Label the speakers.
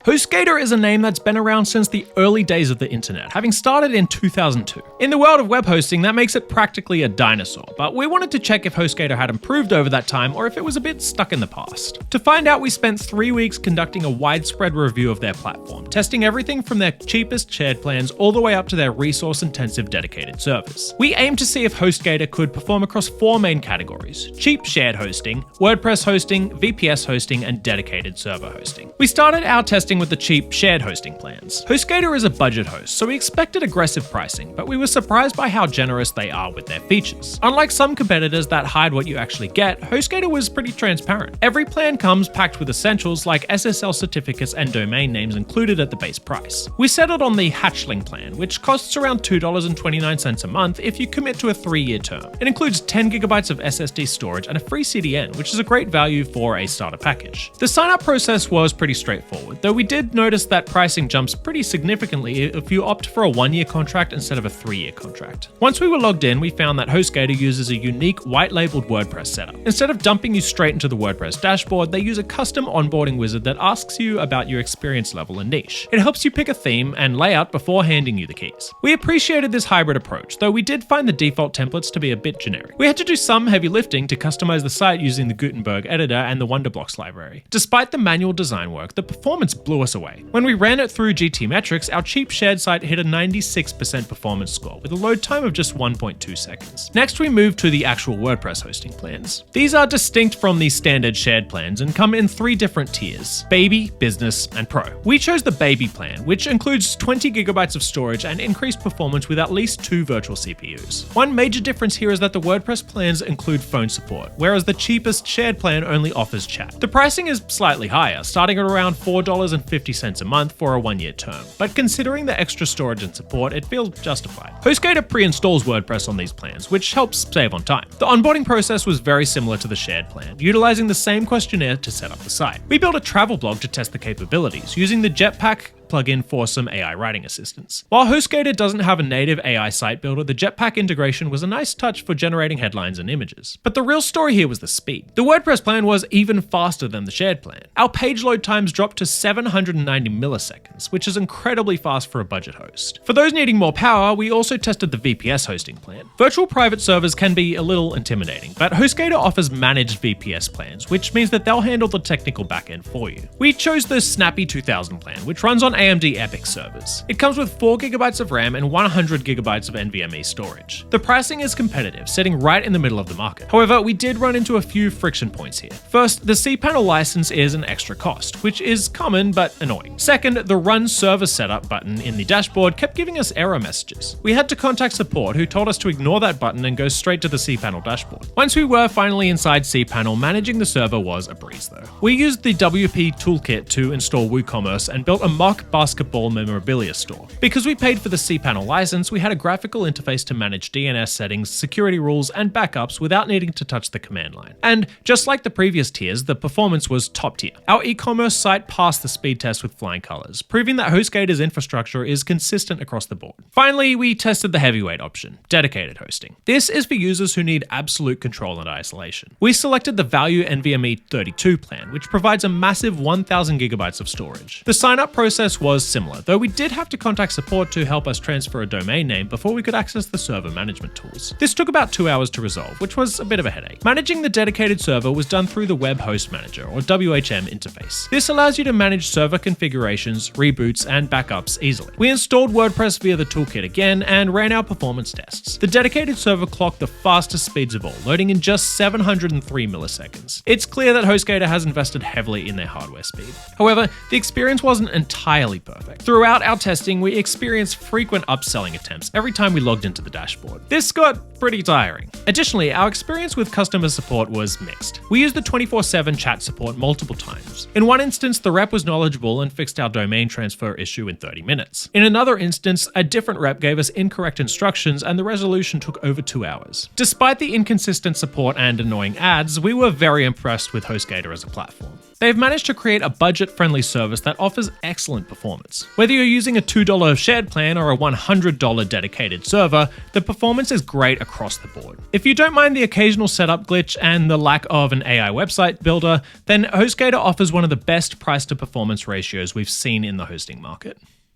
Speaker 1: Hostgator is a name that's been around since the early days of the internet, having started in 2002. In the world of web hosting, that makes it practically a dinosaur, but we wanted to check if Hostgator had improved over that time or if it was a bit stuck in the past. To find out, we spent 3 weeks conducting a widespread review of their platform, testing everything from their cheapest shared plans all the way up to their resource-intensive dedicated servers. We aimed to see if Hostgator could perform across 4 main categories: cheap shared hosting, WordPress hosting, VPS hosting, and dedicated server hosting. We started our testing with the cheap shared hosting plans. Hostgator is a budget host, so we expected aggressive pricing, but we were surprised by how generous they are with their features. Unlike some competitors that hide what you actually get, Hostgator was pretty transparent. Every plan comes packed with essentials like SSL certificates and domain names included at the base price. We settled on the Hatchling plan, which costs around $2.29 a month if you commit to a 3-year term. It includes 10 gigabytes of SSD storage and a free CDN, which is a great value for a starter package. The sign-up process was pretty straightforward, though we did notice that pricing jumps pretty significantly if you opt for a 1-year contract instead of a 3-year contract. Once we were logged in, we found that Hostgator uses a unique white-labeled WordPress setup. Instead of dumping you straight into the WordPress dashboard, they use a custom onboarding wizard that asks you about your experience level and niche. It helps you pick a theme and layout before handing you the keys. We appreciated this hybrid approach, though we did find the default templates to be a bit generic. We had to do some heavy lifting to customize the site using the Gutenberg editor and the Wonderblocks library. Despite the manual design work, the performance blew us away. When we ran it through GT metrics, our cheap shared site hit a 96% performance score with a load time of just 1.2 seconds. Next, we moved to the actual WordPress hosting plans. These are distinct from the standard shared plans and come in 3 different tiers: Baby, Business, and Pro. We chose the Baby plan, which includes 20 gigabytes of storage and increased performance with at least 2 virtual CPUs. One major difference here is that the WordPress plans include phone support, whereas the cheapest shared plan only offers chat. The pricing is slightly higher, starting at around $4.50 a month for a 1-year term, but considering the extra storage and support, it feels justified. Hostgator pre-installs WordPress on these plans, which helps save on time. The onboarding process was very similar to the shared plan, utilizing the same questionnaire to set up the site. We built a travel blog to test the capabilities, using the Jetpack plugin for some AI writing assistance. While Hostgator doesn't have a native AI site builder, the Jetpack integration was a nice touch for generating headlines and images. But the real story here was the speed. The WordPress plan was even faster than the shared plan. Our page load times dropped to 790 milliseconds, which is incredibly fast for a budget host. For those needing more power, we also tested the VPS hosting plan. Virtual private servers can be a little intimidating, but Hostgator offers managed VPS plans, which means that they'll handle the technical backend for you. We chose the Snappy 2000 plan, which runs on AMD EPYC servers. It comes with 4 gigabytes of RAM and 100 gigabytes of NVMe storage. The pricing is competitive, sitting right in the middle of the market. However, we did run into a few friction points here. First, the cPanel license is an extra cost, which is common but annoying. Second, the Run Server Setup button in the dashboard kept giving us error messages. We had to contact support, who told us to ignore that button and go straight to the cPanel dashboard. Once we were finally inside cPanel, managing the server was a breeze though. We used the WP toolkit to install WooCommerce and built a mock basketball memorabilia store. Because we paid for the cPanel license, we had a graphical interface to manage DNS settings, security rules, and backups without needing to touch the command line. And just like the previous tiers, the performance was top tier. Our e-commerce site passed the speed test with flying colors, proving that Hostgator's infrastructure is consistent across the board. Finally, we tested the heavyweight option, dedicated hosting. This is for users who need absolute control and isolation. We selected the Value NVMe 32 plan, which provides a massive 1,000 gigabytes of storage. The sign-up process was similar, though we did have to contact support to help us transfer a domain name before we could access the server management tools. This took about 2 hours to resolve, which was a bit of a headache. Managing the dedicated server was done through the Web Host Manager, or WHM interface. This allows you to manage server configurations, reboots, and backups easily. We installed WordPress via the toolkit again and ran our performance tests. The dedicated server clocked the fastest speeds of all, loading in just 703 milliseconds. It's clear that Hostgator has invested heavily in their hardware speed. However, the experience wasn't entirely perfect. Throughout our testing, we experienced frequent upselling attempts every time we logged into the dashboard. This got pretty tiring. Additionally, our experience with customer support was mixed. We used the 24/7 chat support multiple times. In one instance, the rep was knowledgeable and fixed our domain transfer issue in 30 minutes. In another instance, a different rep gave us incorrect instructions and the resolution took over 2 hours. Despite the inconsistent support and annoying ads, we were very impressed with Hostgator as a platform. They've managed to create a budget-friendly service that offers excellent performance. Whether you're using a $2 shared plan or a $100 dedicated server, the performance is great across the board. If you don't mind the occasional setup glitch and the lack of an AI website builder, then HostGator offers one of the best price to performance ratios we've seen in the hosting market.